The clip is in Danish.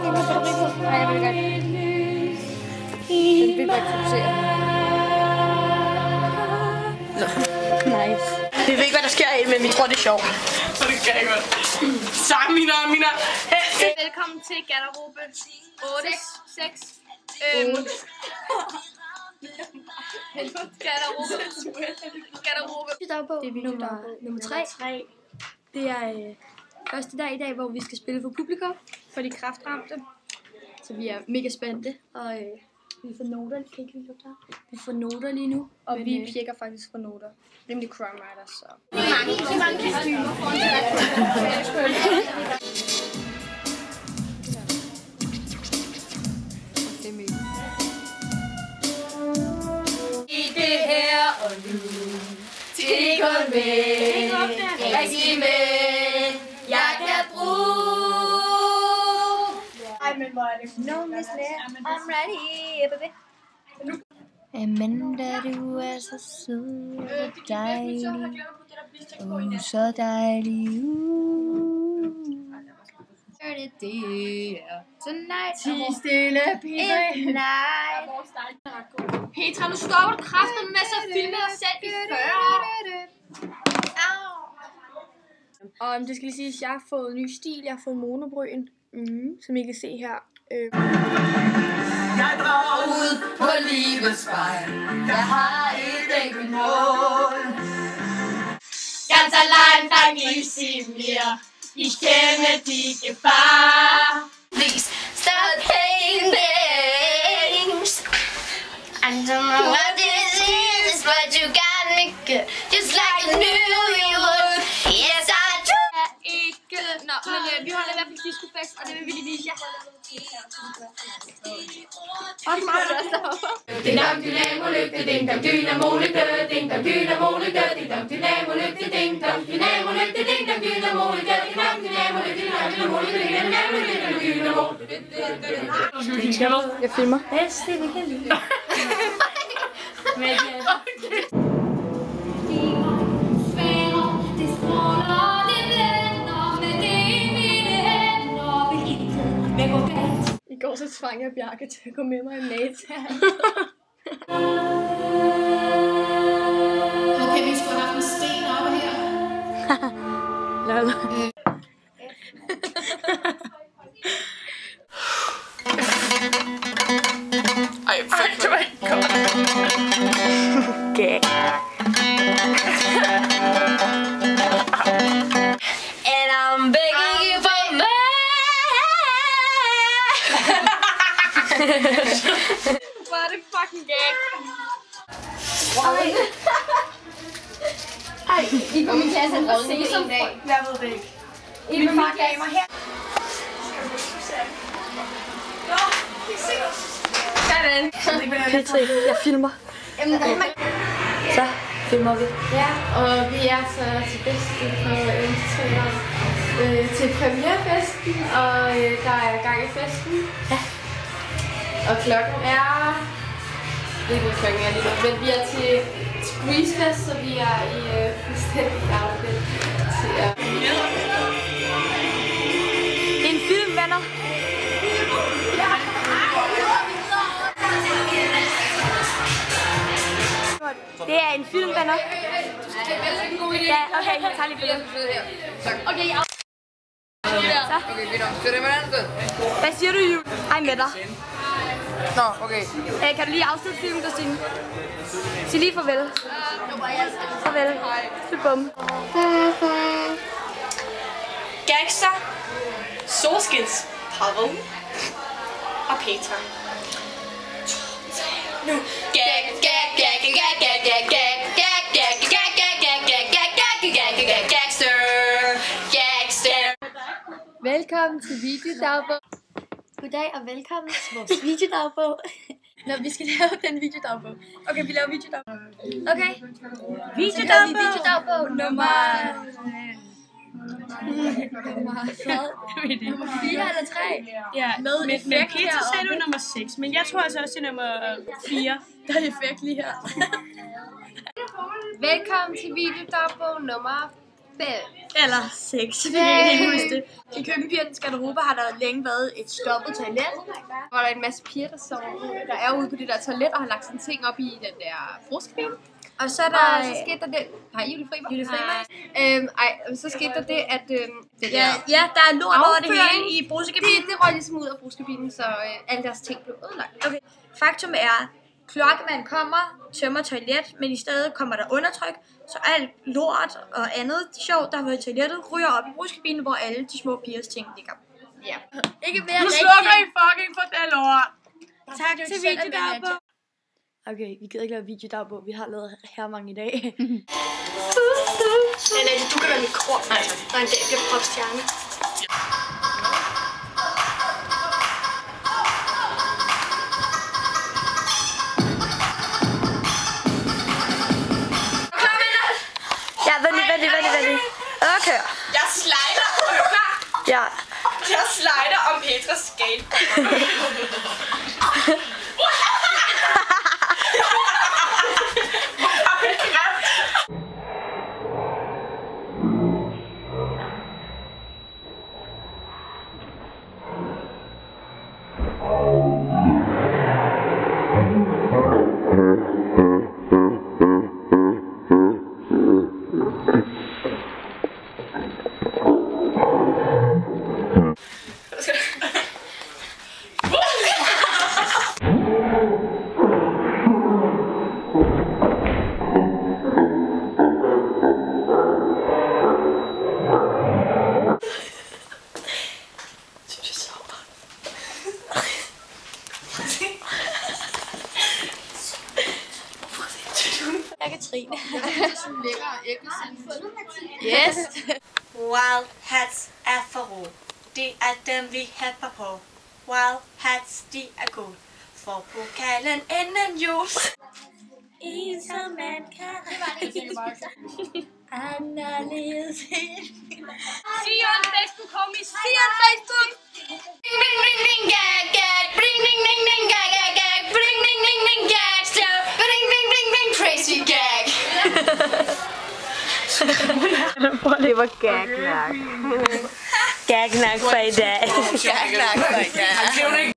ikke noget batteri på? Nej, jeg vil godt. Den vil bare ikke fokusere. Nice. Vi ved ikke, hvad der sker af, men vi tror, det er sjovt. Så det kan jeg godt. Sang Mina. Velkommen til garderobe 8, 6. Garderobe. Dagbog. Det er nummer 3. Det er første dag i dag, hvor vi skal spille for publikum, for de kræftramte. Så vi er mega spændte, og vi får noter. Vi får noter lige nu, og vi pjekker faktisk for noter. Rimelig crime writers, så. Mange kostymer. I det her og nu, det kun med, rigtig med, jeg kan bruge. Ej, men hvor er det? No, Miss Lea, I'm ready, baby. Amanda, du er så sød og dejlig. Så dejlig. Det er tonight. Ti stille, Petra. Night. Petra, nu stopper du kraften med at filme dig selv i 40. Og det skal lige siges, at jeg har fået ny stil. Jeg har fået monobryn, som I kan se her. Jeg drager ud på livets vej, jeg har et enkelt mål. Ganz allein fang ich sie mir, ich kenne die Gefahr. Please stop saying things. I don't know what this is, but you got me good, just like I knew you would. Yes, I do. Ikke. Nå, men vi holder i hvert fald discofest, og det vil vi lige vise jer. Ding dong dynamo lygte, ding dong dynamo lygte, ding dong dynamo lygte, ding dong dynamo lygte, ding dong dynamo lygte, ding dong dynamo lygte, ding dong dynamo lygte, ding dong dynamo lygte, ding dong dynamo lygte. Jeg filmer. Bedste, vi kan lide. I går så tvang jeg Bjarke til at gå med mig i Mata. Okay, vi skulle have haft en sten oppe her. Lol. Ej, fuck, det var ikke godt. Okay. And I'm begging you for more. Hvor er det fucking galt. Ej, I på min klasse er se som en dag. Jeg ved det ikke. Min far gav mig her. Sådan. Petri, jeg filmer. Så filmer vi. Ja, og vi er så til festen på Teater til premierefesten, og der er gang i festen. Ja. Og klokken er... Jeg ved ikke, hvad klokken er lige nu, men vi er til squeezefest, så vi er i fuldstændig outfit til at... En film, venner. Det er en film, venner. Ja, okay, jeg tager lige billedet. Okay, Hvad siger du, Jul? Hej med dig. Nå, okay. Kan du lige afslutte filmen, Christine? Sig lige farvel. Farvel. Bum. Gangster, Solskins, Pavel og Petra. Nu. Gag, gag, gag, gag, gag, gag, gag, gag, gag, gag, gag, gag, gag, gag, gag, gag, gag, gangster, gangster. Velkommen til videodagbog. Goddag og velkommen til vores videodagbog. Nå, vi skal lave den videodagbog. Okay, vi laver videodagbog. Okay. Videodagbog nummer 4 eller 3. ja, med Petra sagde du nummer 6, men jeg tror altså også, det er nummer 4. Der er effekt lige her. Velkommen til videodagbog nummer Eller 6, vi kan ikke huske det. I køkkenpigernes garderobe har der længe været et stoppet toilet. Hvor der er en masse piger, der er ude på det der toilet og har lagt sådan ting op i den der bruskabine. Og så er der... Og så skete der det... Har I Julie Friberg? Så skete der det, at... Ja, der er lort over det hele i brusekabinen. Det røg ligesom ud af bruskabinen, så alle deres ting blev ødelagt. Okay, faktum er, kloakmanden kommer, tømmer toilet, men i stedet kommer der undertryk, så alt lort og andet sjovt, der har været i toilettet, ryger op i bruskabinen, hvor alle de små pigers ting ligger. Ja. Ikke mere Nu slukker I fucking for det lort. Tak til videodagbog. Okay, vi gider ikke lave videodagbog. Vi har lavet her mange i dag. Du kan være mit kror. Nej, en dag bliver popstjerne. Ja, vent. Okay. Jeg slider. Er du klar? Ja. Jeg slider om Petras skateboard. Jeg kan Trine. Sådan lækker æblesaft. Yes. Wild hats er for rå. Det er dem vi happer på. Wild hats, de er gode. For pokalen inden jul. En som man kan. Anderledes. See you on Facebook, homies. See you on Facebook. Bring, bring, bring, gag, gag. Bring, bring, bring, bring, gag, gag, gag. Bring, bring, bring, bring, gagster. Bring, bring, bring, bring, crazy gag. Det var gagnak. Gagnak for i dag. Gagnak for i dag.